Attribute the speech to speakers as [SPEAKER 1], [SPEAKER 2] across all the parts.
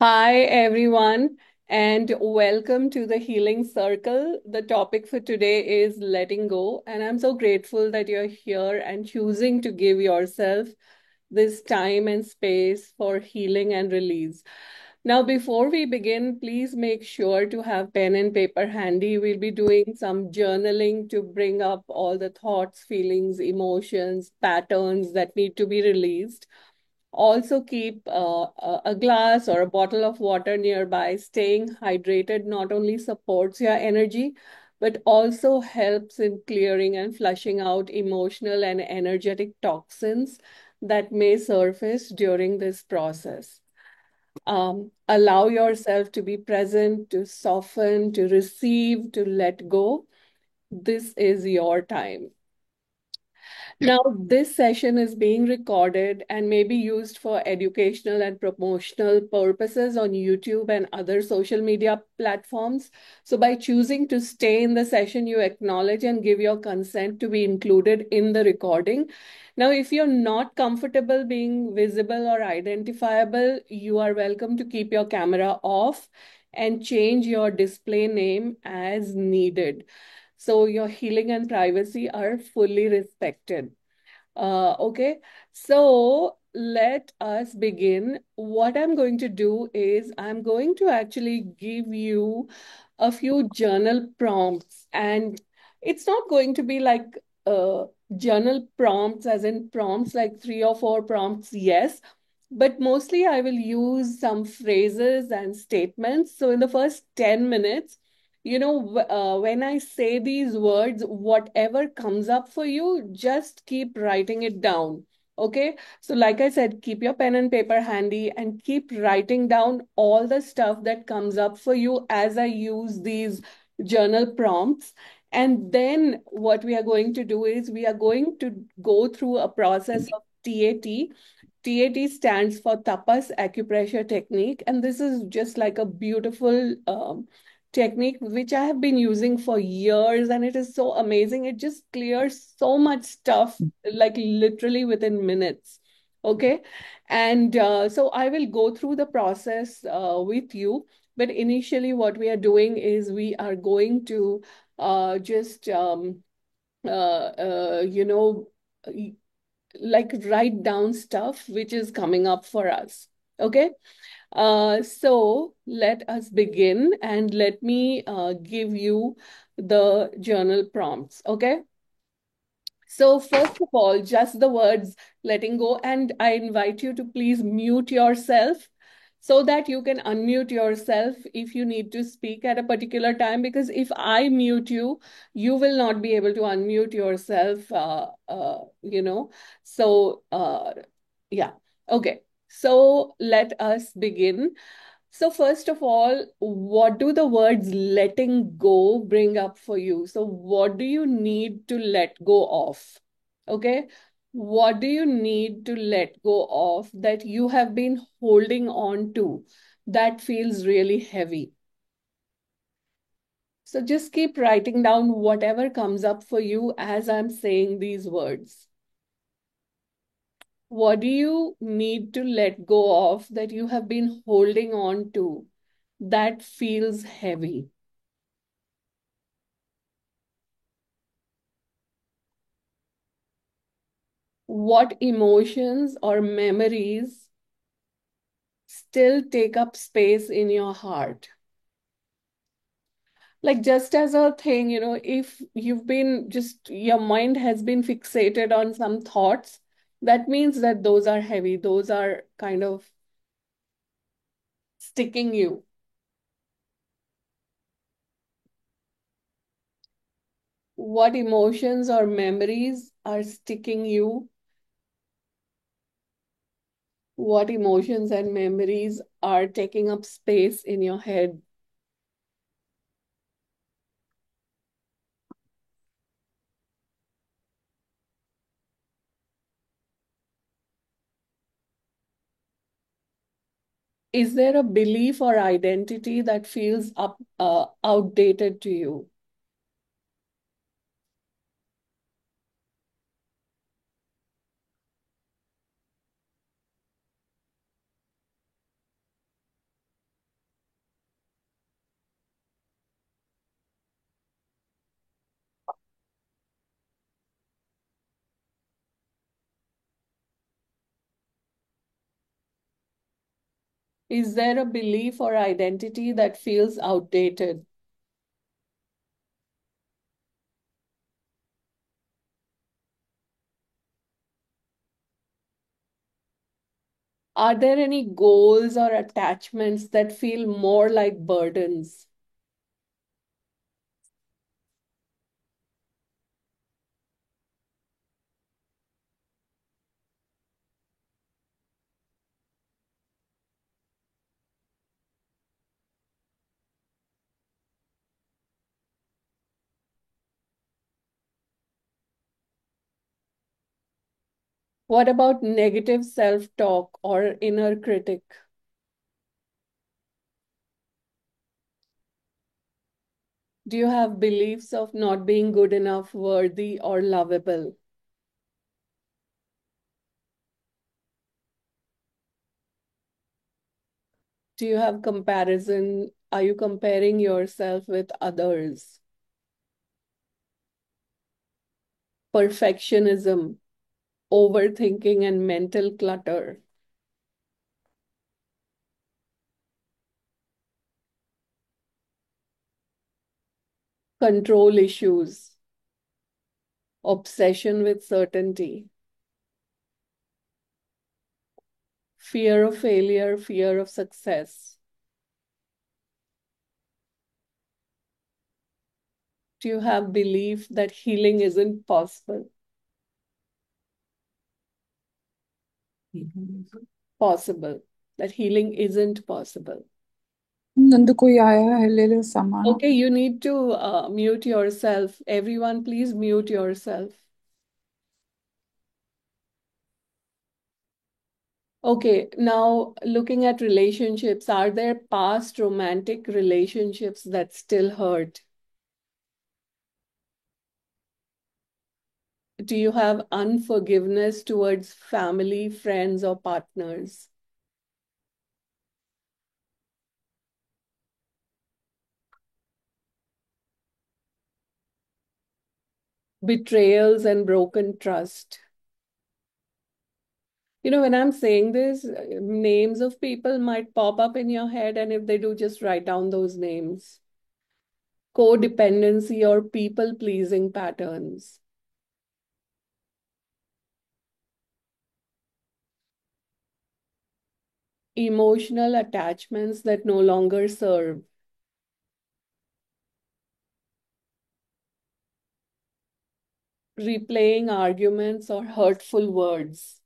[SPEAKER 1] Hi, everyone, and welcome to the Healing Circle. The topic for today is letting go, and I'm so grateful that you're here and choosing to give yourself this time and space for healing and release. Now, before we begin, please make sure to have pen and paper handy. We'll be doing some journaling to bring up all the thoughts, feelings, emotions, patterns that need to be released. Also, keep a glass or a bottle of water nearby. Staying hydrated not only supports your energy, but also helps in clearing and flushing out emotional and energetic toxins that may surface during this process. Allow yourself to be present, to soften, to receive, to let go. This is your time. Now, this session is being recorded and may be used for educational and promotional purposes on YouTube and other social media platforms. So, by choosing to stay in the session, you acknowledge and give your consent to be included in the recording. Now, if you're not comfortable being visible or identifiable, you are welcome to keep your camera off and change your display name as needed. So, your healing and privacy are fully respected. Okay, so let us begin. What I'm going to do is I'm going to actually give you a few journal prompts, and it's not going to be like journal prompts, as in prompts like three or four prompts, yes, but mostly I will use some phrases and statements. So in the first 10 minutes, when I say these words, whatever comes up for you, just keep writing it down. Okay. So, like I said, keep your pen and paper handy and keep writing down all the stuff that comes up for you as I use these journal prompts. And then what we are going to do is we are going to go through a process of TAT. TAT stands for Tapas Acupressure Technique, and this is just like a beautiful technique which I have been using for years, and it is so amazing. It just clears so much stuff, like literally within minutes. Okay. And so I will go through the process with you. But initially, what we are doing is we are going to just, uh, you know, like write down stuff which is coming up for us. Okay. So let us begin and let me give you the journal prompts. Okay. So, first of all, just the words letting go, and I invite you to please mute yourself so that you can unmute yourself if you need to speak at a particular time. Because if I mute you, you will not be able to unmute yourself, yeah. Okay. So, let us begin. So, first of all, what do the words letting go bring up for you? So, what do you need to let go of? Okay. What do you need to let go of that you have been holding on to that feels really heavy? So, just keep writing down whatever comes up for you as I'm saying these words. What do you need to let go of that you have been holding on to that feels heavy? What emotions or memories still take up space in your heart? Like, just as a thing, if you've been just your mind has been fixated on some thoughts, that means that those are heavy, those are kind of sticking you. What emotions or memories are sticking you? What emotions and memories are taking up space in your head? Is there a belief or identity that feels outdated to you? Is there a belief or identity that feels outdated? Are there any goals or attachments that feel more like burdens? What about negative self-talk or inner critic? Do you have beliefs of not being good enough, worthy, or lovable? Do you have comparison? Are you comparing yourself with others? Perfectionism, overthinking, and mental clutter, control issues, obsession with certainty, fear of failure, fear of success. Do you have belief that healing isn't possible? Possible. That healing isn't possible.
[SPEAKER 2] Nandu कोई आया है ले ले सामान
[SPEAKER 1] Okay, you need to mute yourself. Everyone, please mute yourself. Okay, now looking at relationships, are there past romantic relationships that still hurt? Do you have unforgiveness towards family, friends, or partners? Betrayals and broken trust. When I'm saying this, names of people might pop up in your head, and if they do, just write down those names. Codependency or people-pleasing patterns. Emotional attachments that no longer serve. Replaying arguments or hurtful words.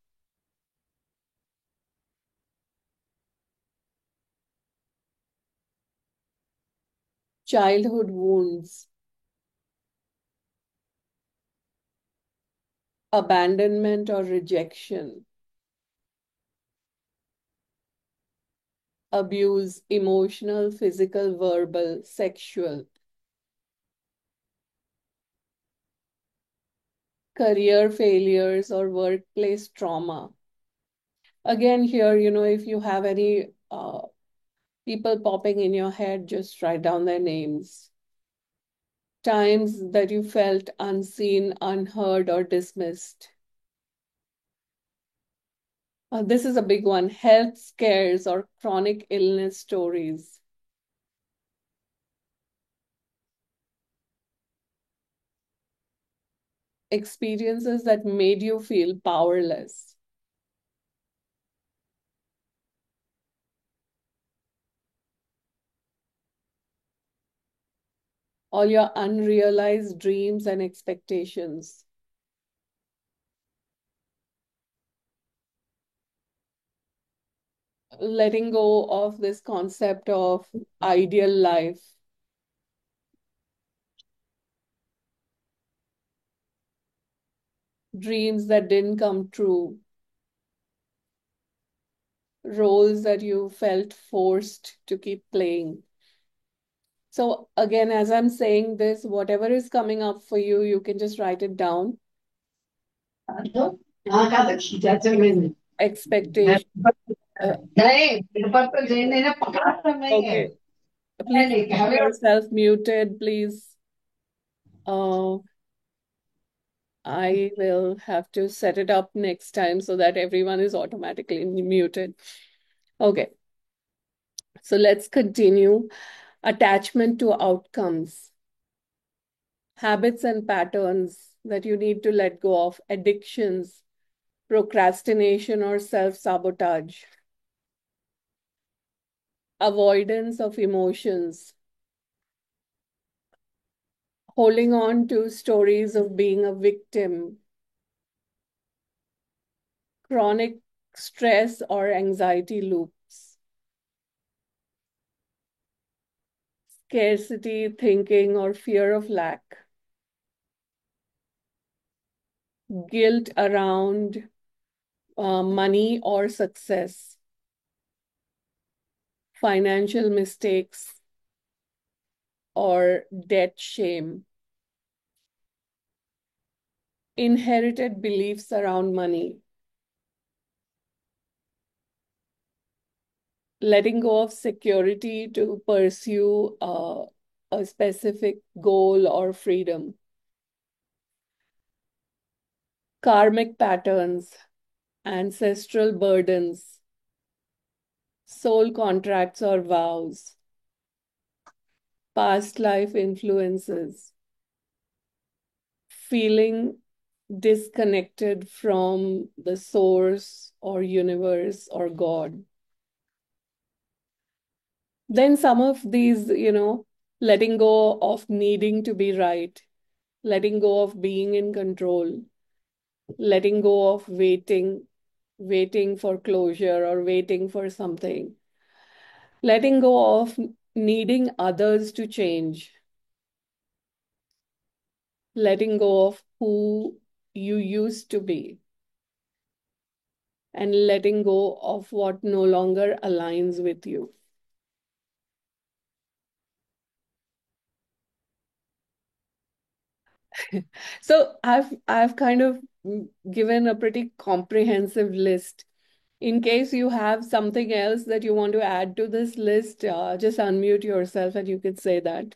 [SPEAKER 1] Childhood wounds. Abandonment or rejection. Abuse, emotional, physical, verbal, sexual. Career failures or workplace trauma. Again, here, if you have any people popping in your head, just write down their names. Times that you felt unseen, unheard, or dismissed. This is a big one. Health scares or chronic illness stories. Experiences that made you feel powerless. All your unrealized dreams and expectations. Letting go of this concept of ideal life. Dreams that didn't come true. Roles that you felt forced to keep playing. So again, as I'm saying this, whatever is coming up for you, you can just write it down. Expectation. Okay. Please keep yourself muted, please. Uh, I will have to set it up next time so that everyone is automatically muted. Okay. So let's continue. Attachment to outcomes, habits and patterns that you need to let go of, addictions, procrastination or self-sabotage, avoidance of emotions, holding on to stories of being a victim, chronic stress or anxiety loops, scarcity thinking or fear of lack, guilt around money or success, financial mistakes or debt shame, inherited beliefs around money, letting go of security to pursue a specific goal or freedom, karmic patterns, ancestral burdens, soul contracts or vows, past life influences, feeling disconnected from the source or universe or God. Then some of these, letting go of needing to be right, letting go of being in control, letting go of waiting for closure or waiting for something, letting go of needing others to change, letting go of who you used to be, and letting go of what no longer aligns with you. So I've kind of given a pretty comprehensive list. In case you have something else that you want to add to this list, just unmute yourself and you could say that.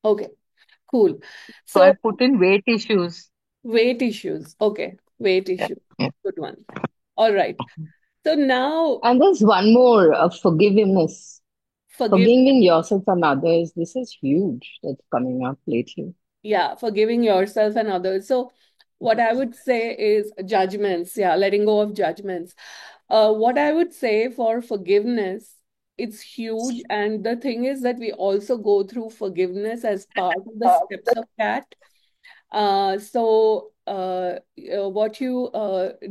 [SPEAKER 1] Okay, cool.
[SPEAKER 3] So I
[SPEAKER 1] So
[SPEAKER 3] put in weight issues.
[SPEAKER 1] weight issues. Okay, weight
[SPEAKER 3] Yeah.
[SPEAKER 1] issues.
[SPEAKER 3] Yeah.
[SPEAKER 1] Good one. All right. So now
[SPEAKER 3] And there's one more, forgiveness.
[SPEAKER 1] forgive,
[SPEAKER 3] Forgiving yourself and others. This is huge that's coming up lately.
[SPEAKER 1] yeah, forgiving yourself and others. So what I would say is judgments. Yeah, letting go of judgments. What I would say for forgiveness, it's huge. And the thing is that we also go through forgiveness as part of the steps of that. What you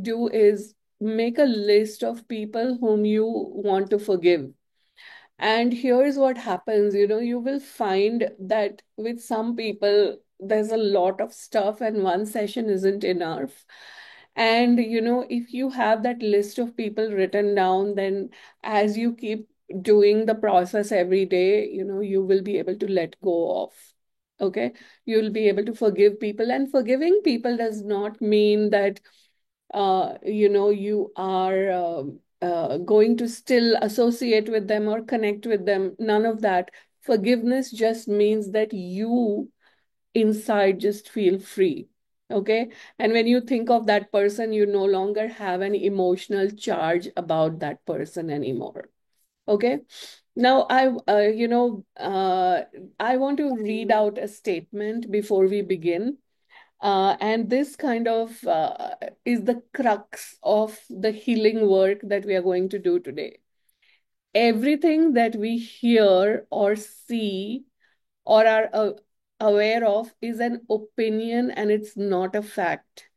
[SPEAKER 1] do is make a list of people whom you want to forgive. And here's what happens, you will find that with some people, there's a lot of stuff and one session isn't enough. And, if you have that list of people written down, then as you keep doing the process every day, you will be able to let go of. Okay. You'll be able to forgive people. And forgiving people does not mean that you are going to still associate with them or connect with them. None of that. Forgiveness just means that you inside just feel free. Okay. And when you think of that person, you no longer have an emotional charge about that person anymore. Okay. Now, I want to read out a statement before we begin. And this kind of is the crux of the healing work that we are going to do today. Everything that we hear or see or are aware of is an opinion and it's not a fact.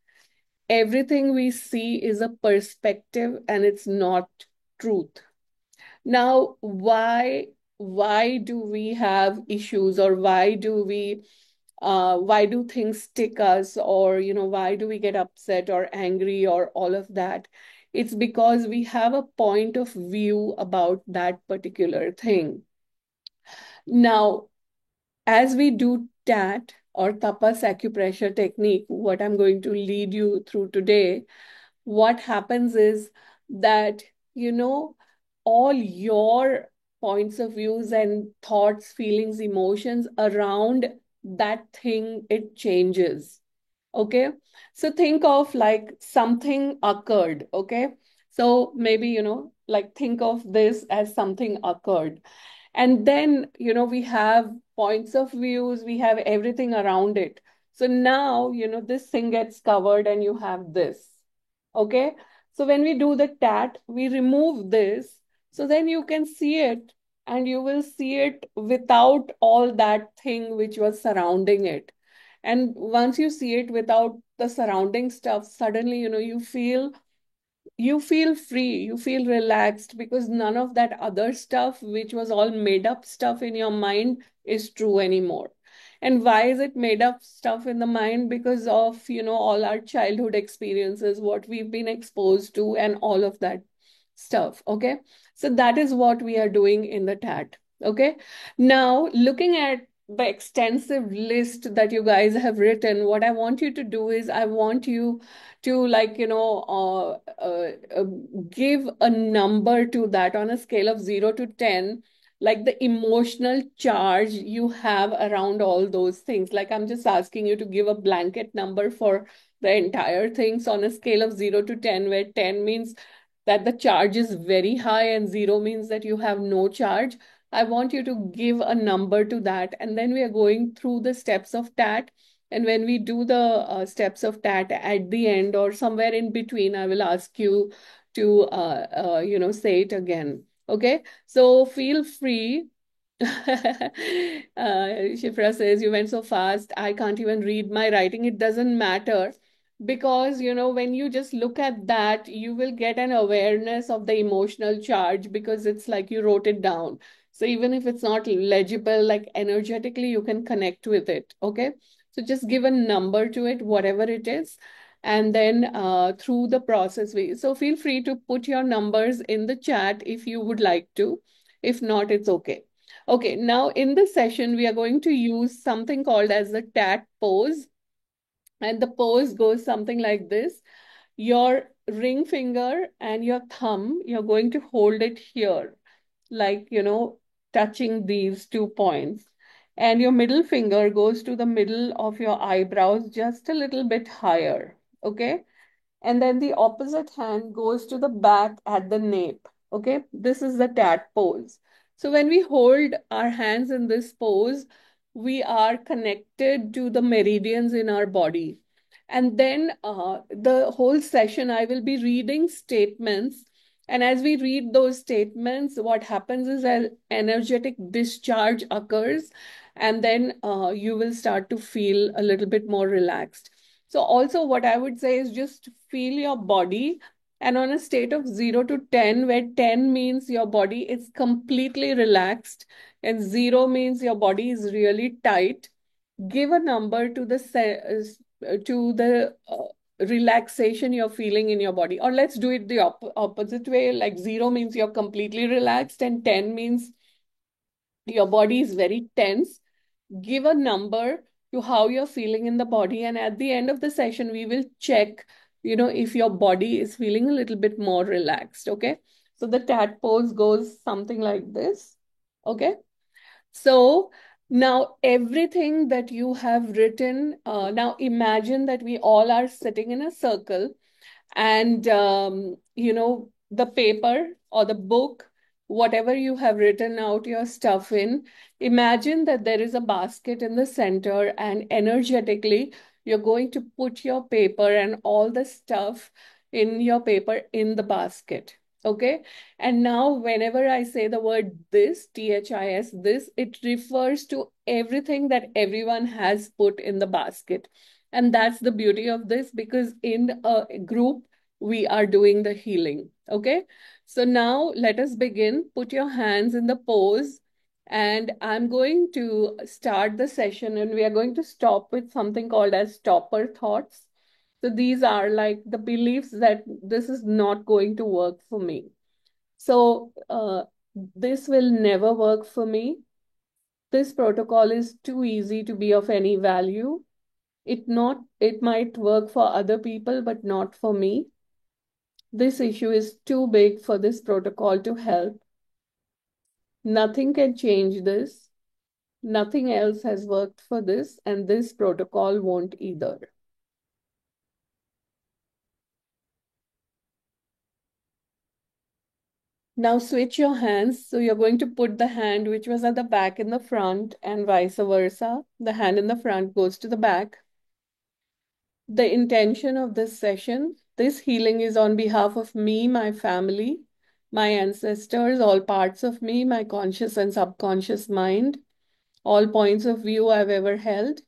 [SPEAKER 1] Everything we see is a perspective and it's not truth. Now, why do we have issues or why do things stick us or why do we get upset or angry or all of that? It's because we have a point of view about that particular thing. Now, as we do TAT or tapas acupressure technique, what I'm going to lead you through today, what happens is that, you know, all your points of views and thoughts, feelings, emotions around that thing, it changes. Okay. So think of like something occurred. Okay. So maybe, like think of this as something occurred. And then, we have points of views, we have everything around it. So now, this thing gets covered and you have this. Okay. So when we do the tat, we remove this. So then you can see it, and you will see it without all that thing which was surrounding it. And once you see it without the surrounding stuff, suddenly, you feel free, you feel relaxed, because none of that other stuff, which was all made up stuff in your mind, is true anymore. And why is it made up stuff in the mind? Because of, all our childhood experiences, what we've been exposed to, and all of that stuff. Okay. So that is what we are doing in the TAT. Okay. Now, looking at the extensive list that you guys have written, what I want you to do is I want you to, like, give a number to that on a scale of 0 to 10, like the emotional charge you have around all those things. Like, I'm just asking you to give a blanket number for the entire things on a scale of 0 to 10, where 10 means that the charge is very high and 0 means that you have no charge. I want you to give a number to that. And then we are going through the steps of TAT. And when we do the steps of TAT at the end or somewhere in between, I will ask you to, say it again. Okay. So feel free. Shifra says, you went so fast, I can't even read my writing. It doesn't matter, because, when you just look at that, you will get an awareness of the emotional charge, because it's like you wrote it down. So even if it's not legible, like energetically, you can connect with it. Okay. So just give a number to it, whatever it is. And then through the process, so feel free to put your numbers in the chat if you would like to. If not, it's okay. Okay, now in this session, we are going to use something called as the TAT pose. And the pose goes something like this. Your ring finger and your thumb, you're going to hold it here, like, touching these 2 points. And your middle finger goes to the middle of your eyebrows, just a little bit higher. Okay. And then the opposite hand goes to the back at the nape. Okay, this is the tat pose. So when we hold our hands in this pose, we are connected to the meridians in our body. And then the whole session, I will be reading statements. And as we read those statements, what happens is an energetic discharge occurs, and then you will start to feel a little bit more relaxed. So also what I would say is just feel your body, and on a state of 0 to 10, where 10 means your body is completely relaxed and 0 means your body is really tight, give a number to the relaxation you're feeling in your body. Or let's do it the opposite way. Like 0 means you're completely relaxed and 10 means your body is very tense. Give a number to how you're feeling in the body, and at the end of the session we will check, if your body is feeling a little bit more relaxed. Okay. So the tat pose goes something like this. Okay. So now everything that you have written, now imagine that we all are sitting in a circle, and the paper or the book, whatever you have written out your stuff in, imagine that there is a basket in the center, and energetically you're going to put your paper and all the stuff in your paper in the basket. Okay. And now whenever I say the word this, THIS, this, it refers to everything that everyone has put in the basket. And that's the beauty of this, because in a group, we are doing the healing. Okay. So now let us begin. Put your hands in the pose. And I'm going to start the session, and we are going to stop with something called as stopper thoughts. So these are like the beliefs that this is not going to work for me. So this will never work for me. This protocol is too easy to be of any value. It might work for other people, but not for me. This issue is too big for this protocol to help. Nothing can change this. Nothing else has worked for this, and this protocol won't either. Now switch your hands. So you're going to put the hand which was at the back in the front and vice versa. The hand in the front goes to the back. The intention of this session, this healing is on behalf of me, my family, my ancestors, all parts of me, my conscious and subconscious mind, all points of view I've ever held,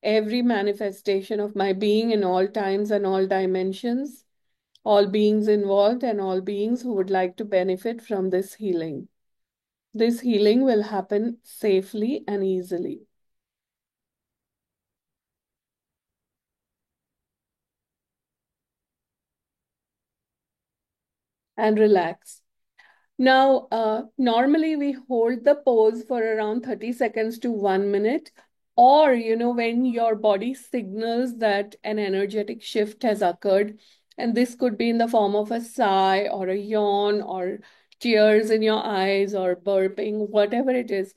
[SPEAKER 1] every manifestation of my being in all times and all dimensions, all beings involved, and all beings who would like to benefit from this healing. This healing will happen safely and easily. And relax. Now, normally we hold the pose for around 30 seconds to 1 minute, or, when your body signals that an energetic shift has occurred, and this could be in the form of a sigh or a yawn or tears in your eyes or burping, whatever it is,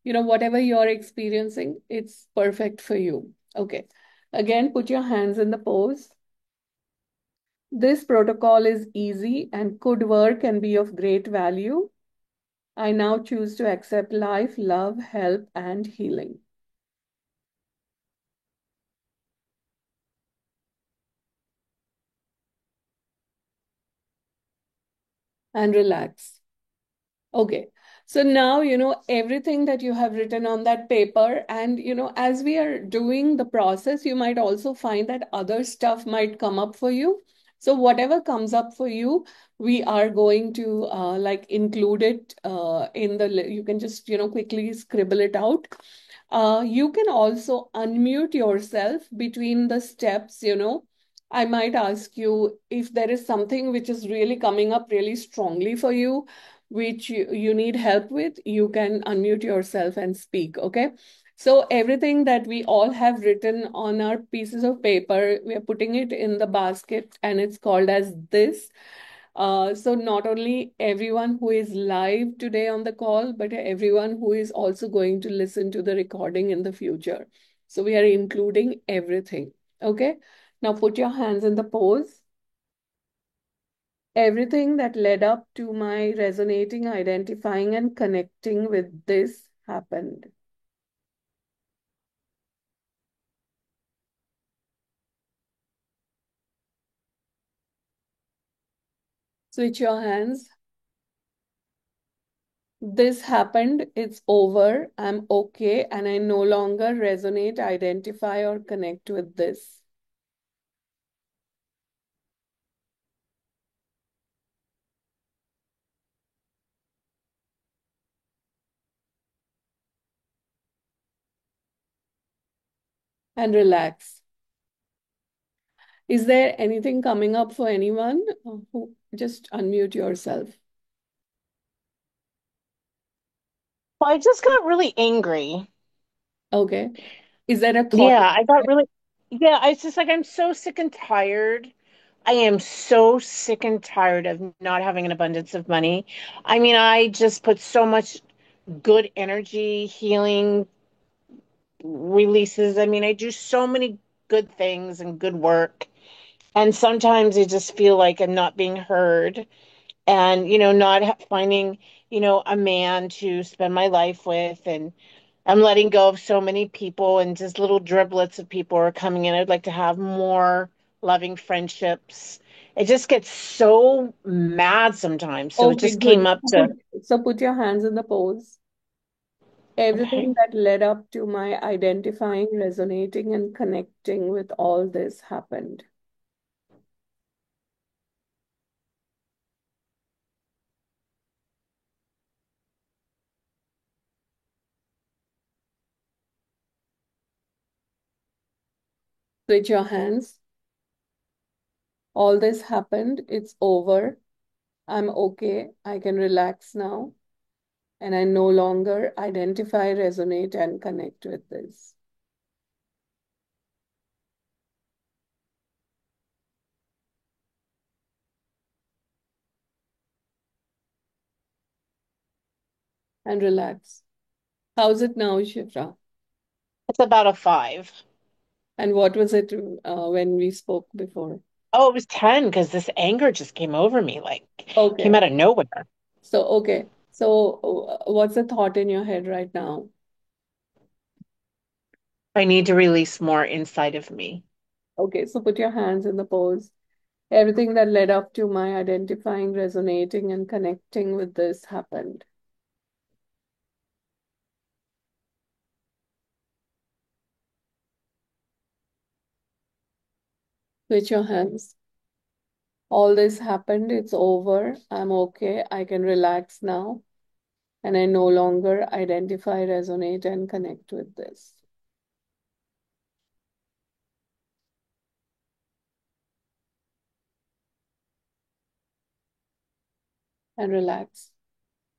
[SPEAKER 1] whatever you're experiencing, it's perfect for you. Okay. Again, put your hands in the pose. This protocol is easy and could work and be of great value. I now choose to accept life, love, help, and healing. And relax. Okay. So now, everything that you have written on that paper, and, as we are doing the process, you might also find that other stuff might come up for you. So whatever comes up for you, we are going to like include it in you can just, quickly scribble it out. You can also unmute yourself between the steps. I might ask you if there is something which is really coming up really strongly for you, which you need help with, you can unmute yourself and speak, okay? So everything that we all have written on our pieces of paper, we are putting it in the basket and it's called as this. So not only everyone who is live today on the call, but everyone who is also going to listen to the recording in the future. So we are including everything. Okay. Now put your hands in the pose. Everything that led up to my resonating, identifying, and connecting with this happened. Switch your hands. This happened, it's over, I'm okay, and I no longer resonate, identify, or connect with this. And relax. Is there anything coming up for anyone? Who just unmute yourself.
[SPEAKER 4] Well, I just got really angry.
[SPEAKER 1] Okay. Is there a thought?
[SPEAKER 4] Yeah, I got really, yeah, it's just like I'm so sick and tired. I am so sick and tired of not having an abundance of money. I mean, I just put so much good energy, healing, releases. I mean, I do so many good things and good work. And sometimes I just feel like I'm not being heard and, not finding, a man to spend my life with. And I'm letting go of so many people, and just little driblets of people are coming in. I'd like to have more loving friendships. It just gets so mad sometimes. So it
[SPEAKER 1] Okay,
[SPEAKER 4] just
[SPEAKER 1] good.
[SPEAKER 4] came up to,
[SPEAKER 1] So put your hands in the pose. Everything
[SPEAKER 4] okay.
[SPEAKER 1] that led up to my identifying, resonating, and connecting with all this happened. Switch your hands. All this happened. It's over. I'm okay. I can relax now. And I no longer identify, resonate, and connect with this. And relax. How's it now, Shifra?
[SPEAKER 4] It's about a 5.
[SPEAKER 1] And what was it when we spoke before?
[SPEAKER 4] Oh, it was 10 because this anger just came over me, like came
[SPEAKER 1] Okay.
[SPEAKER 4] out of nowhere.
[SPEAKER 1] Okay. So, what's the thought in your head right now?
[SPEAKER 4] I need to release more inside of me.
[SPEAKER 1] Okay. So, put your hands in the pose. Everything that led up to my identifying, resonating, and connecting with this happened. Switch your hands. All this happened. It's over. I'm okay. I can relax now. And I no longer identify, resonate, and connect with this. And relax.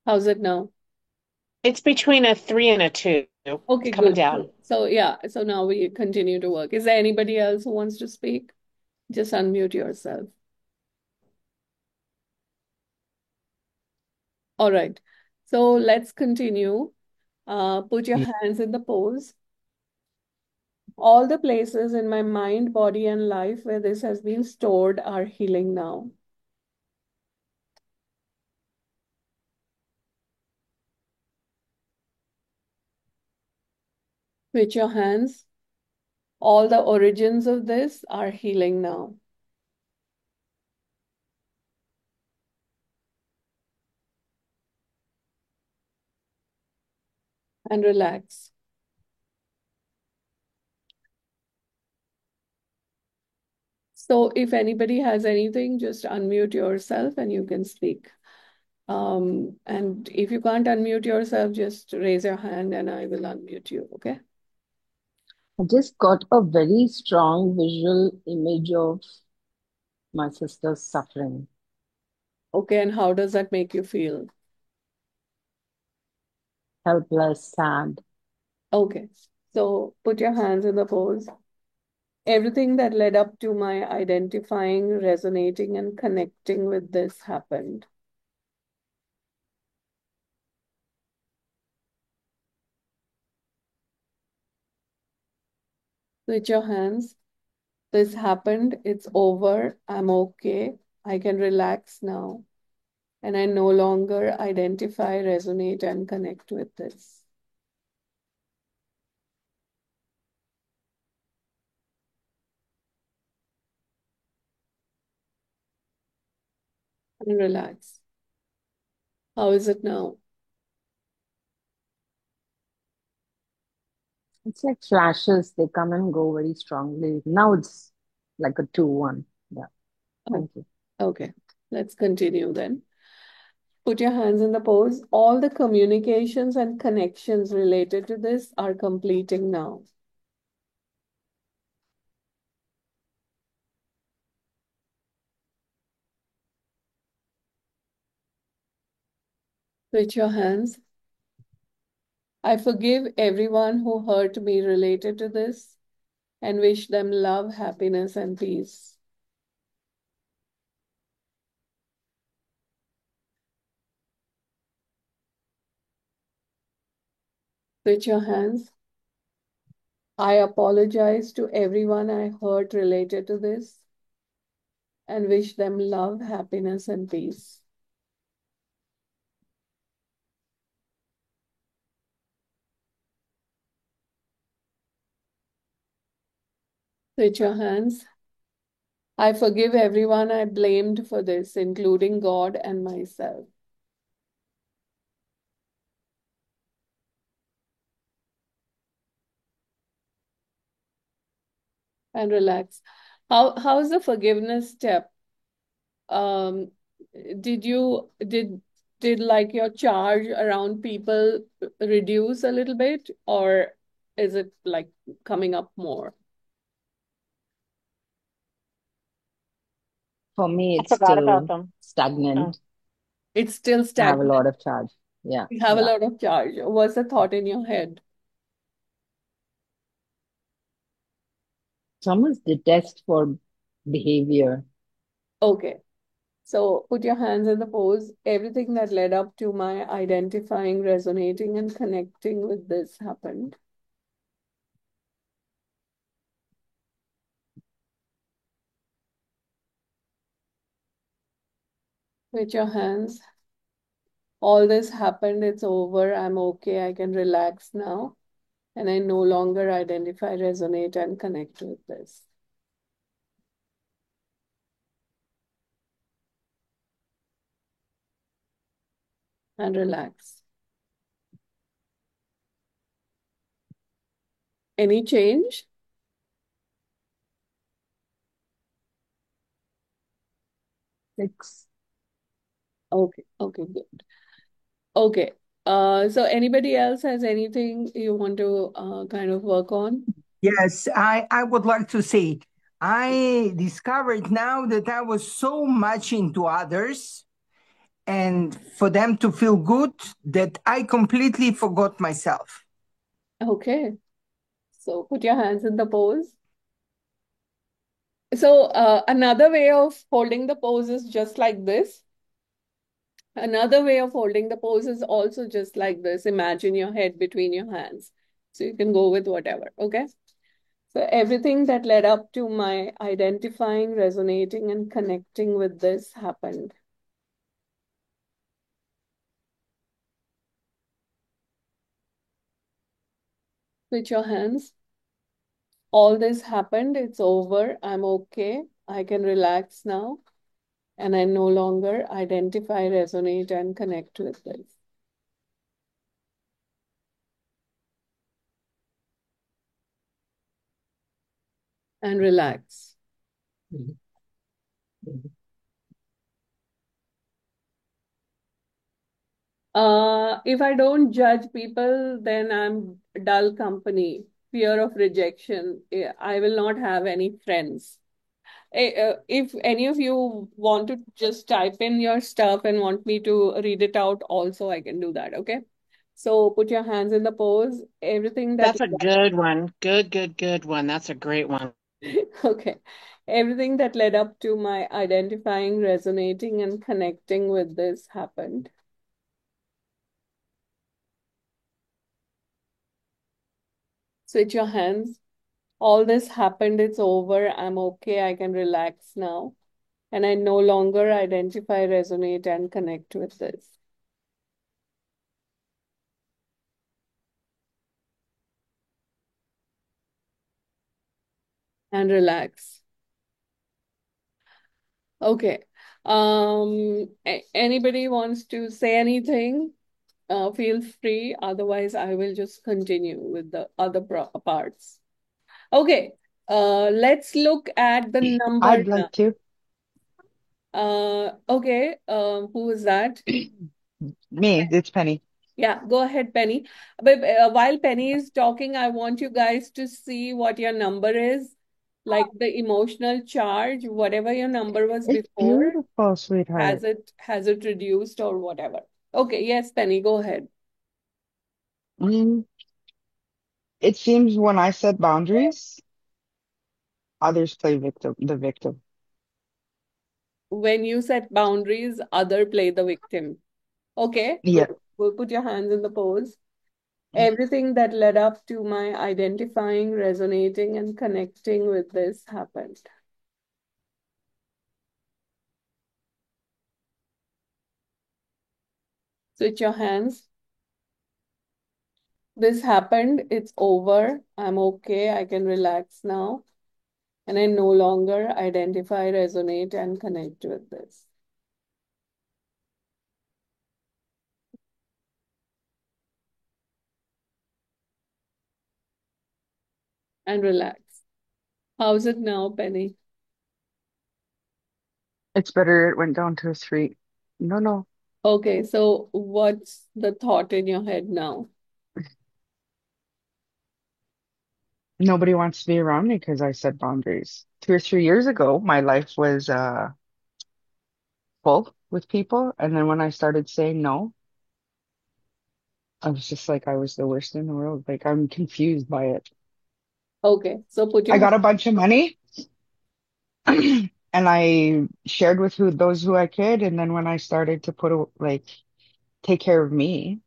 [SPEAKER 1] How's it now?
[SPEAKER 4] It's between a 3 and a 2. It's
[SPEAKER 1] Okay,
[SPEAKER 4] coming
[SPEAKER 1] good.
[SPEAKER 4] down.
[SPEAKER 1] So now we continue to work. Is there anybody else who wants to speak? Just unmute yourself. All right. So let's continue. Put your hands in the pose. All the places in my mind, body, and life where this has been stored are healing now. With your hands, all the origins of this are healing now. And relax. So if anybody has anything, just unmute yourself and you can speak. And if you can't unmute yourself, just raise your hand and I will unmute you, okay?
[SPEAKER 3] I just got a very strong visual image of my sister suffering,
[SPEAKER 1] Okay, and how does that make you feel?
[SPEAKER 3] helpless, sad.
[SPEAKER 1] Okay, so put your hands in the pose. Everything that led up to my identifying, resonating, and connecting with this happened. Switch your hands. This happened. It's over. I'm okay. I can relax now. And I no longer identify, resonate, and connect with this. And relax. How is it now?
[SPEAKER 3] It's like flashes, they come and go very strongly. Now it's like a 2-1. Yeah,
[SPEAKER 1] Oh,
[SPEAKER 3] thank you.
[SPEAKER 1] okay. Let's continue then. Put your hands in the pose. All the communications and connections related to this are completing now. Switch your hands. I forgive everyone who hurt me related to this and wish them love, happiness, and peace. Switch your hands. I apologize to everyone I hurt related to this and wish them love, happiness, and peace. Switch your hands. I forgive everyone I blamed for this, including God and myself. And relax. How's the forgiveness step? Um, did you did like your charge around people reduce a little bit, or is it like coming up more?
[SPEAKER 3] For me,
[SPEAKER 4] I
[SPEAKER 3] it's
[SPEAKER 4] forgot about
[SPEAKER 3] still
[SPEAKER 4] them. Oh.
[SPEAKER 3] stagnant.
[SPEAKER 1] It's still
[SPEAKER 3] I have a
[SPEAKER 1] stagnant.
[SPEAKER 3] lot of charge. Yeah,
[SPEAKER 1] You have a
[SPEAKER 3] yeah.
[SPEAKER 1] lot of charge. What's the thought in your head?
[SPEAKER 3] Someone's detest for behavior.
[SPEAKER 1] Okay. So put your hands in the pose. Everything that led up to my identifying, resonating, and connecting with this happened. With your hands. All this happened, it's over. I'm okay. I can relax now. And I no longer identify, resonate, and connect with this. And relax. Any change?
[SPEAKER 2] Six.
[SPEAKER 1] Okay, okay, good. Okay. So anybody else has anything you want to kind of work on?
[SPEAKER 5] Yes, I would like to say, I discovered now that I was so much into others and for them to feel good that I completely forgot myself.
[SPEAKER 1] Okay. So put your hands in the pose. So another way of holding the pose is just like this. Another way of holding the pose is also just like this. Imagine your head between your hands. So you can go with whatever, okay? So everything that led up to my identifying, resonating, and connecting with this happened. With your hands. All this happened, it's over. I'm okay. I can relax now. And I no longer identify, resonate, and connect with this. And relax. If I don't judge people, then I'm dull company, fear of rejection. I will not have any friends. If any of you want to just type in your stuff and want me to read it out, also I can do that. Okay. So put your hands in the pose. Everything that
[SPEAKER 4] That's a good one. Good one. That's a great one.
[SPEAKER 1] okay. Everything that led up to my identifying, resonating, and connecting with this happened. Switch your hands. All this happened, it's over. I'm okay. I can relax now. And I no longer identify, resonate, and connect with this. And relax. Okay. Anybody wants to say anything? Feel free. Otherwise, I will just continue with the other parts. Okay. Let's look at the number
[SPEAKER 6] I'd
[SPEAKER 1] now.
[SPEAKER 6] like to.
[SPEAKER 1] Okay. Who is that?
[SPEAKER 6] Me, it's Penny.
[SPEAKER 1] Yeah, go ahead, Penny. But while Penny is talking, I want you guys to see what your number is, like the emotional charge, whatever your number was
[SPEAKER 6] It's
[SPEAKER 1] before,
[SPEAKER 6] beautiful, sweetheart.
[SPEAKER 1] has it reduced or whatever? Okay, yes, Penny, go ahead.
[SPEAKER 6] Mm, it seems when I set boundaries, others play the victim.
[SPEAKER 1] When you set boundaries, other play the victim. Okay,
[SPEAKER 6] Yeah.
[SPEAKER 1] good. We'll put your hands in the pose. Everything that led up to my identifying, resonating, and connecting with this happened. Switch your hands. This happened, it's over. I'm okay. I can relax now. And I no longer identify, resonate, and connect with this. And relax. How's it now, Penny?
[SPEAKER 6] It's better it went down to a three. No, no.
[SPEAKER 1] Okay, so what's the thought in your head now?
[SPEAKER 6] Nobody wants to be around me because I set boundaries. 2 or 3 years ago, my life was full with people. And then when I started saying no, I was just like I was the worst in the world. Like I'm confused by it.
[SPEAKER 1] Okay, so put
[SPEAKER 6] I
[SPEAKER 1] your
[SPEAKER 6] got a bunch of money and I shared with those who I could. And then when I started to take care of me,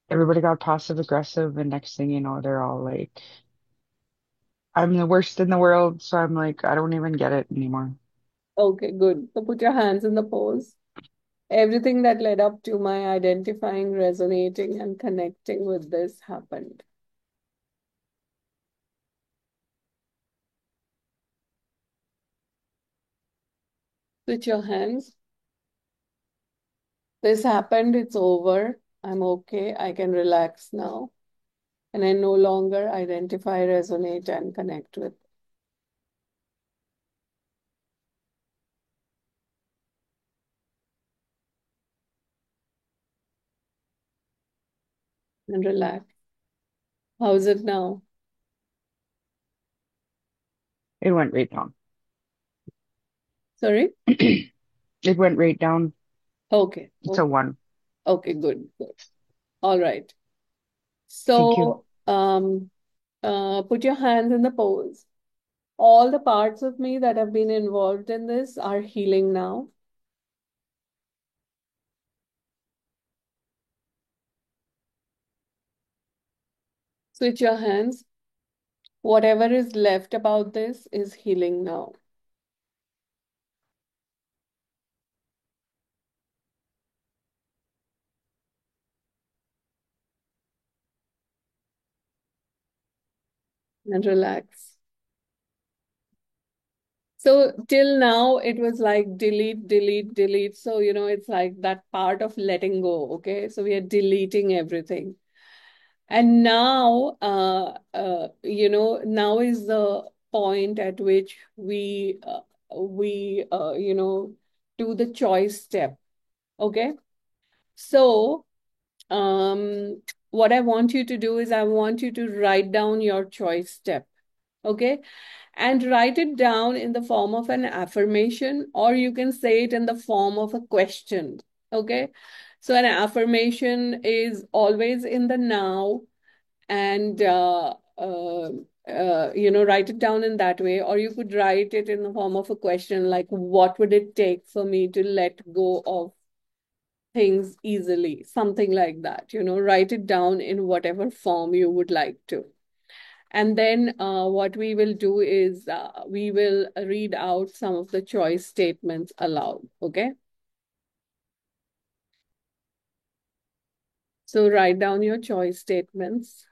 [SPEAKER 6] everybody got passive aggressive. And next thing you know, they're all like, I'm the worst in the world. So I'm like, I don't even get it anymore.
[SPEAKER 1] Okay, good. So put your hands in the pose. Everything that led up to my identifying, resonating, and connecting with this happened. Switch your hands. This happened, it's over. I'm okay. I can relax now. And I no longer identify, resonate, and connect with. And relax. How's it now?
[SPEAKER 6] It went right down.
[SPEAKER 1] Sorry?
[SPEAKER 6] It went right down.
[SPEAKER 1] Okay.
[SPEAKER 6] It's a
[SPEAKER 1] Okay.
[SPEAKER 6] 1.
[SPEAKER 1] Okay, good. Good. All right.
[SPEAKER 6] Thank you.
[SPEAKER 1] So, put your hands in the pose. All the parts of me that have been involved in this are healing now. Switch your hands. Whatever is left about this is healing now. And relax. So till now, it was like delete, delete, delete. So, it's like that part of letting go. Okay. So we are deleting everything. And now, now is the point at which we do the choice step. Okay. So, what I want you to do is I want you to write down your choice step. Okay. And write it down in the form of an affirmation, or you can say it in the form of a question. Okay. So an affirmation is always in the now, and write it down in that way, or you could write it in the form of a question, like, what would it take for me to let go of things easily? Something like that. Write it down in whatever form you would like to. And then what we will do is we will read out some of the choice statements aloud. Okay. So write down your choice statements.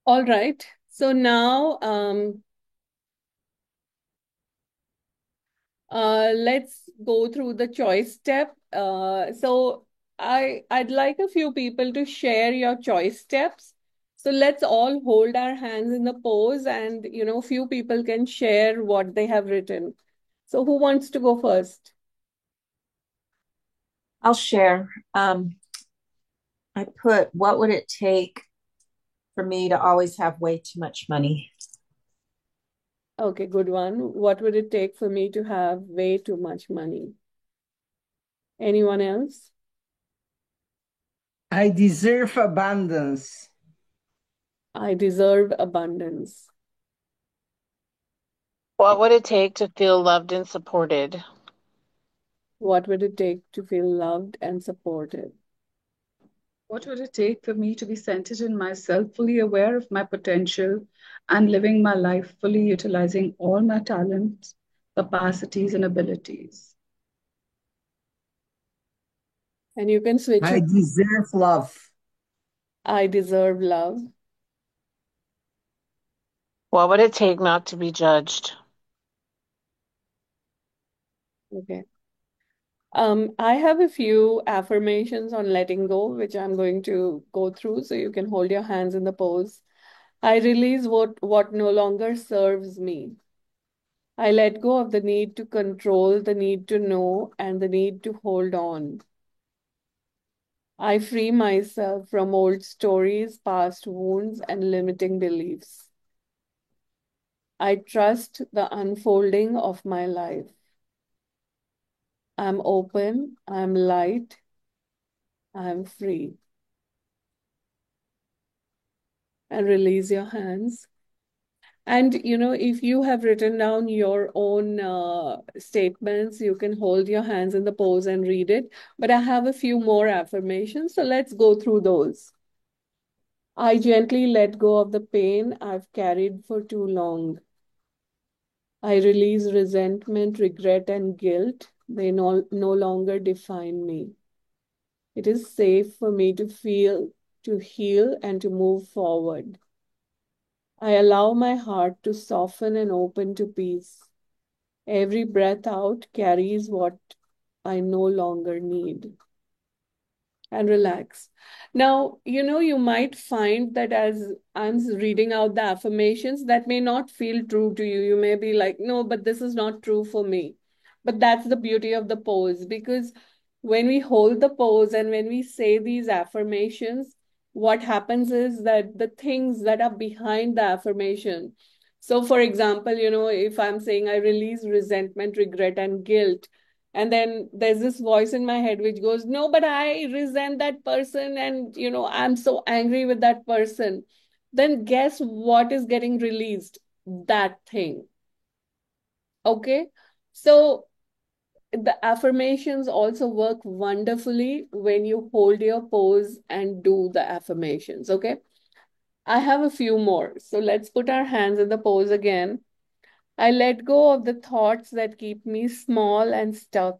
[SPEAKER 1] All right. So now let's go through the choice step. So I'd like a few people to share your choice steps. So let's all hold our hands in the pose and few people can share what they have written. So who wants to go first?
[SPEAKER 7] I'll share. I put, what would it take for me to always have way too much money?
[SPEAKER 1] Okay, good one. What would it take for me to have way too much money? Anyone else?
[SPEAKER 5] I deserve abundance.
[SPEAKER 1] I deserve abundance.
[SPEAKER 4] What would it take to feel loved and supported?
[SPEAKER 1] What would it take to feel loved and supported?
[SPEAKER 2] What would it take for me to be centered in myself, fully aware of my potential, and living my life fully utilizing all my talents, capacities, and abilities?
[SPEAKER 1] And you can switch
[SPEAKER 5] I
[SPEAKER 1] it.
[SPEAKER 5] deserve love.
[SPEAKER 1] I deserve love.
[SPEAKER 4] What would it take not to be judged?
[SPEAKER 1] Okay. I have a few affirmations on letting go, which I'm going to go through so you can hold your hands in the pose. I release what no longer serves me. I let go of the need to control, the need to know, and the need to hold on. I free myself from old stories, past wounds, and limiting beliefs. I trust the unfolding of my life. I'm open, I'm light, I'm free. And release your hands. And if you have written down your own statements, you can hold your hands in the pose and read it. But I have a few more affirmations, so let's go through those. I gently let go of the pain I've carried for too long. I release resentment, regret, and guilt. They no longer define me. It is safe for me to feel, to heal, and to move forward. I allow my heart to soften and open to peace. Every breath out carries what I no longer need. And relax. Now, you might find that as I'm reading out the affirmations, that may not feel true to you. You may be like, no, but this is not true for me. But that's the beauty of the pose because when we hold the pose and when we say these affirmations, what happens is that the things that are behind the affirmation. So, for example, if I'm saying I release resentment, regret, and guilt, and then there's this voice in my head which goes, no, but I resent that person and I'm so angry with that person. Then guess what is getting released? That thing. Okay. So the affirmations also work wonderfully when you hold your pose and do the affirmations. Okay. I have a few more. So let's put our hands in the pose again. I let go of the thoughts that keep me small and stuck.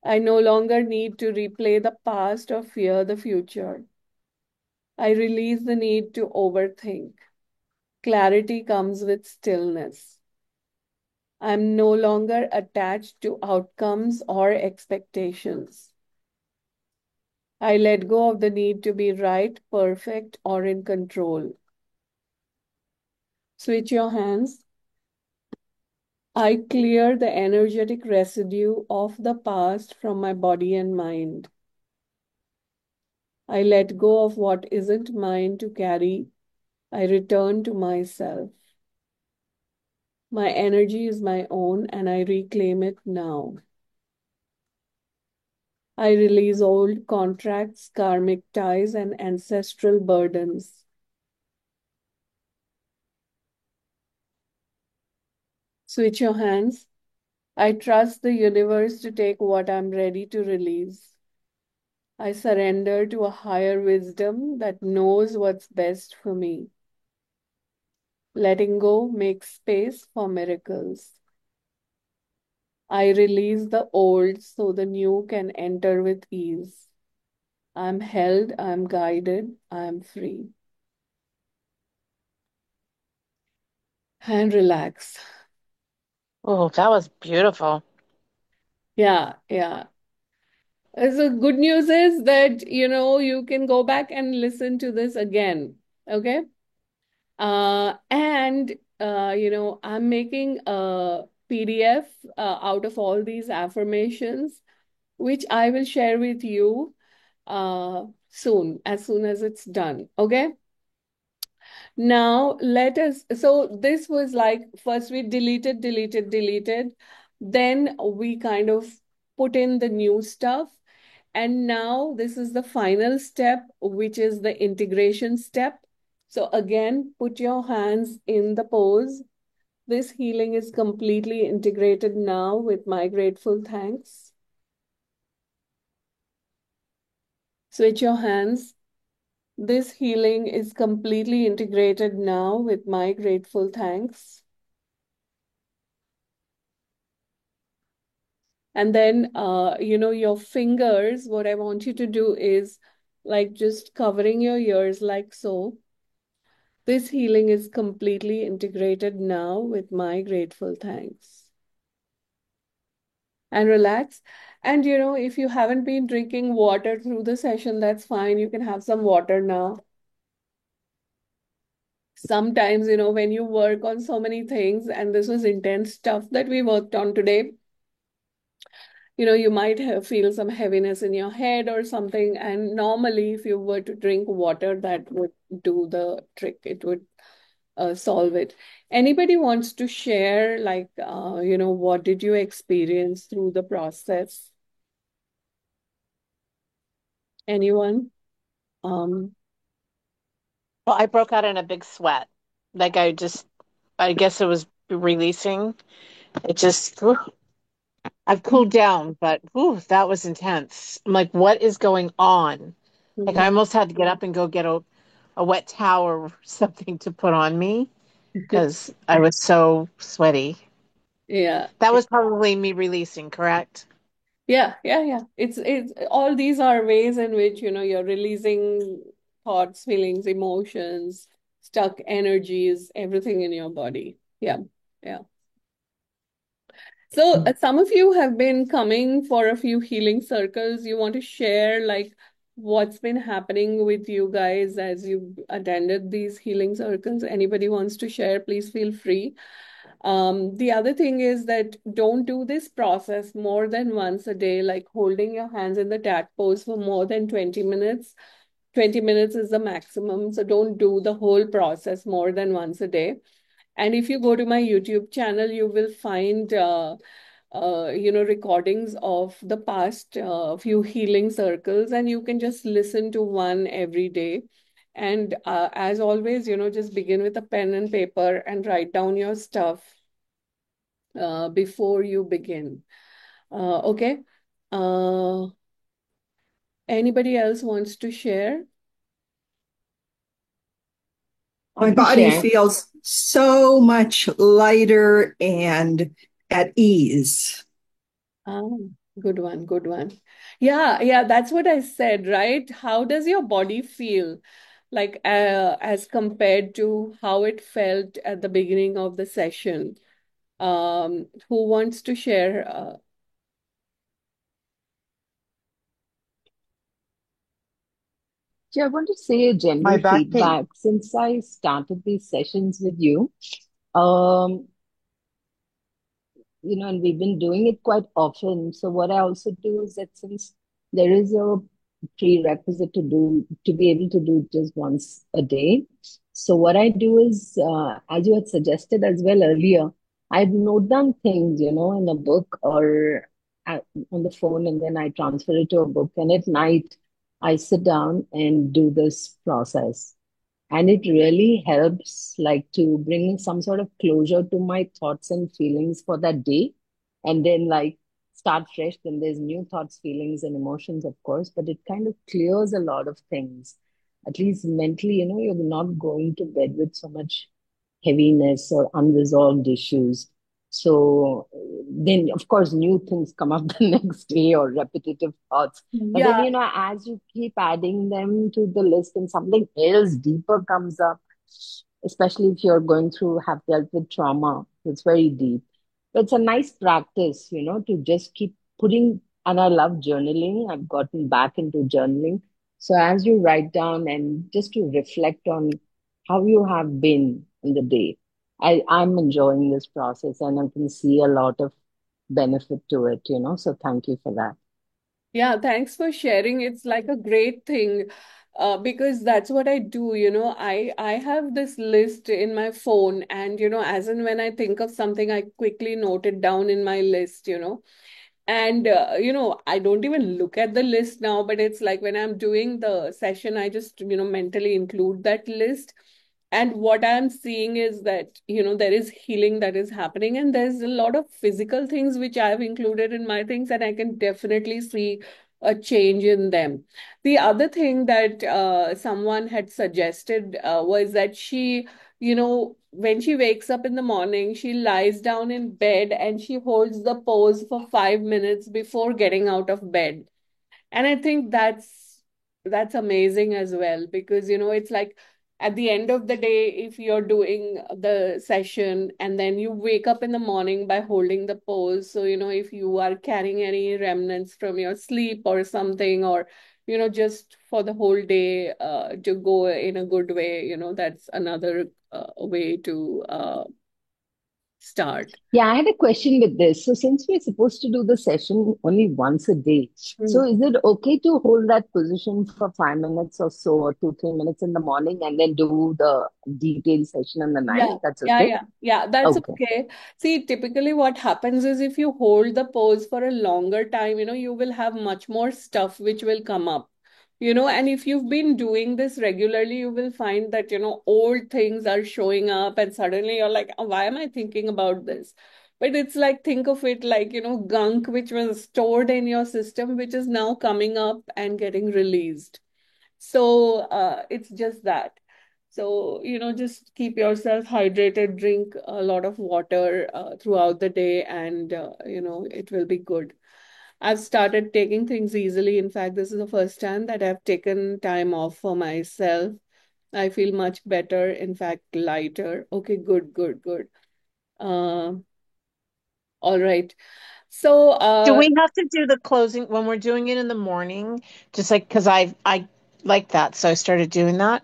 [SPEAKER 1] I no longer need to replay the past or fear the future. I release the need to overthink. Clarity comes with stillness. I'm no longer attached to outcomes or expectations. I let go of the need to be right, perfect, or in control. Switch your hands. I clear the energetic residue of the past from my body and mind. I let go of what isn't mine to carry. I return to myself. My energy is my own and I reclaim it now. I release old contracts, karmic ties, and ancestral burdens. Switch your hands. I trust the universe to take what I'm ready to release. I surrender to a higher wisdom that knows what's best for me. Letting go makes space for miracles. I release the old so the new can enter with ease. I'm held, I'm guided, I'm free. And relax.
[SPEAKER 4] Oh, that was beautiful.
[SPEAKER 1] Yeah, yeah. So good news is that, you can go back and listen to this again. Okay. And I'm making a PDF out of all these affirmations, which I will share with you soon, as soon as it's done. Okay. Now so this was like first we deleted. Then we kind of put in the new stuff. And now this is the final step, which is the integration step. So again, put your hands in the pose. This healing is completely integrated now with my grateful thanks. Switch your hands. This healing is completely integrated now with my grateful thanks. And then, your fingers, what I want you to do is like just covering your ears like so. This healing is completely integrated now with my grateful thanks. And relax. And, if you haven't been drinking water through the session, that's fine. You can have some water now. Sometimes, when you work on so many things, and this was intense stuff that we worked on today, you might feel some heaviness in your head or something. And normally, if you were to drink water, that would do the trick. It would solve it. Anybody wants to share, like, what did you experience through the process? Anyone? Um,
[SPEAKER 4] Well, I broke out in a big sweat. Like I guess it was releasing. It just, whew, I've cooled down, but whew, that was intense. I'm like, what is going on? Like I
[SPEAKER 1] mhm.
[SPEAKER 4] almost had to get up and go get a wet towel or something to put on me because I was so sweaty.
[SPEAKER 1] Yeah.
[SPEAKER 4] That was probably me releasing, correct?
[SPEAKER 1] Yeah. It's all these are ways in which, you're releasing thoughts, feelings, emotions, stuck energies, everything in your body. Yeah. Yeah. So some of you have been coming for a few healing circles. You want to share like what's been happening with you guys as you attended these healing circles? Anybody wants to share, please feel free. The other thing is that don't do this process more than once a day, like holding your hands in the tat pose for more than 20 minutes. 20 minutes is the maximum. So don't do the whole process more than once a day. And if you go to my YouTube channel, you will find recordings of the past few healing circles, and you can just listen to one every day. And as always, just begin with a pen and paper and write down your stuff before you begin. Okay. Uh, Anybody else wants to share?
[SPEAKER 3] I
[SPEAKER 8] My
[SPEAKER 3] can
[SPEAKER 8] body
[SPEAKER 3] share.
[SPEAKER 8] feels so much lighter and at ease.
[SPEAKER 1] Ah, good one, good one. Yeah, that's what I said, right? How does your body feel? Like as compared to how it felt at the beginning of the session. Who wants to share?
[SPEAKER 3] Yeah, I want to say a
[SPEAKER 6] My
[SPEAKER 3] general
[SPEAKER 6] back pain.
[SPEAKER 3] feedback. Since I started these sessions with you, um, and we've been doing it quite often. So what I also do is that since there is a prerequisite to be able to do it just once a day. So what I do is, as you had suggested as well earlier, I'd note down things, in a book or on the phone, and then I transfer it to a book. And at night, I sit down and do this process. And it really helps like to bring some sort of closure to my thoughts and feelings for that day. And then like start fresh. Then there's new thoughts, feelings, and emotions, of course, but it kind of clears a lot of things. At least mentally, you're not going to bed with so much heaviness or unresolved issues. So then, of course, new things come up the next day or repetitive thoughts. But then,
[SPEAKER 1] Yeah,
[SPEAKER 3] as you keep adding them to the list and something else deeper comes up, especially if you're going through, have dealt with trauma, it's very deep. But it's a nice practice, to just keep putting And I love journaling. I've gotten back into journaling. So as you write down and just to reflect on how you have been in the day, I'm enjoying this process and I can see a lot of benefit to it, you know. So thank you for that.
[SPEAKER 1] Yeah, thanks for sharing. It's like a great thing, because that's what I do. I have this list in my phone, and as and when I think of something, I quickly note it down in my list. And I don't even look at the list now, but it's like when I'm doing the session, I just mentally include that list. And what I'm seeing is that there is healing that is happening, and there's a lot of physical things which I've included in my things, and I can definitely see a change in them. The other thing that someone had suggested was that when she wakes up in the morning, she lies down in bed and she holds the pose for 5 minutes before getting out of bed. And I think that's amazing as well, because it's like at the end of the day, if you're doing the session and then you wake up in the morning by holding the pose, so if you are carrying any remnants from your sleep or something, or just for the whole day to go in a good way, that's another way to start.
[SPEAKER 3] Yeah, I had a question with this. So, since we're supposed to do the session only once a day, so is it okay to hold that position for 5 minutes or so, or 2, 3 minutes in the morning, and then do the detailed session in the night?
[SPEAKER 1] Yeah,
[SPEAKER 3] That's
[SPEAKER 1] yeah,
[SPEAKER 3] okay?
[SPEAKER 1] yeah, yeah, that's
[SPEAKER 3] Okay.
[SPEAKER 1] okay. See, typically what happens is if you hold the pose for a longer time, you will have much more stuff which will come up. And if you've been doing this regularly, you will find that, old things are showing up, and suddenly you're like, "Oh, why am I thinking about this?" But it's like, think of it like, gunk which was stored in your system, which is now coming up and getting released. So it's just that. So, just keep yourself hydrated, drink a lot of water throughout the day, and, it will be good. I've started taking things easily. In fact, this is the first time that I've taken time off for myself. I feel much better, in fact, lighter. Okay, good, good, good. Uh, all right. So,
[SPEAKER 4] Do we have to do the closing when we're doing it in the morning? Just like because I like that, so I started doing that.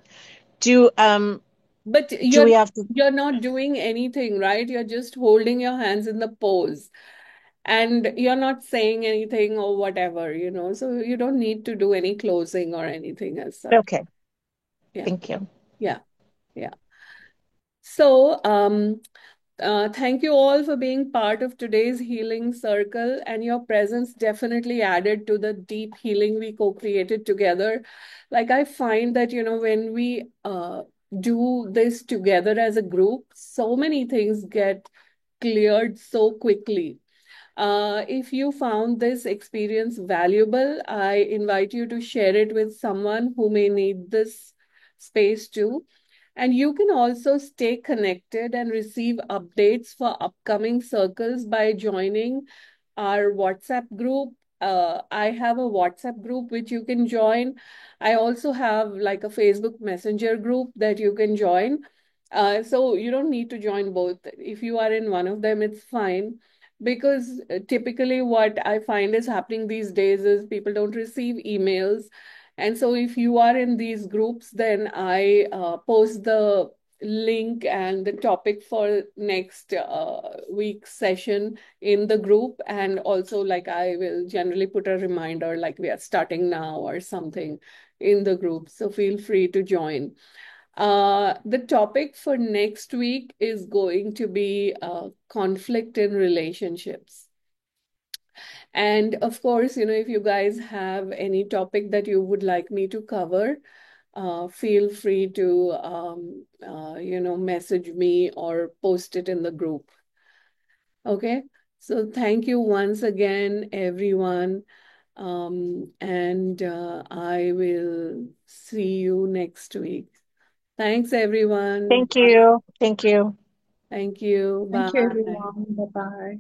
[SPEAKER 4] Do
[SPEAKER 1] but
[SPEAKER 4] do
[SPEAKER 1] you're
[SPEAKER 4] we have to?
[SPEAKER 1] you're not doing anything, right? You're just holding your hands in the pose. And you're not saying anything or whatever, so you don't need to do any closing or anything as such.
[SPEAKER 4] Okay,
[SPEAKER 1] Yeah,
[SPEAKER 4] thank you.
[SPEAKER 1] yeah, yeah. So, thank you all for being part of today's healing circle, and your presence definitely added to the deep healing we co-created together. Like, I find that, when we do this together as a group, so many things get cleared so quickly. If you found this experience valuable, I invite you to share it with someone who may need this space too. And you can also stay connected and receive updates for upcoming circles by joining our WhatsApp group. I have a WhatsApp group which you can join. I also have like a Facebook Messenger group that you can join. So you don't need to join both. If you are in one of them, it's fine. Because typically, what I find is happening these days is people don't receive emails. And so, if you are in these groups, then I post the link and the topic for next week's session in the group. And also, like, I will generally put a reminder, like, we are starting now or something in the group. So, feel free to join. The topic for next week is going to be conflict in relationships. And of course, if you guys have any topic that you would like me to cover, feel free to, message me or post it in the group. Okay. So thank you once again, everyone. And I will see you next week. Thanks, everyone.
[SPEAKER 4] Thank you. Thank you.
[SPEAKER 1] Thank you.
[SPEAKER 2] Thank you,
[SPEAKER 1] Bye.
[SPEAKER 2] everyone. Bye bye.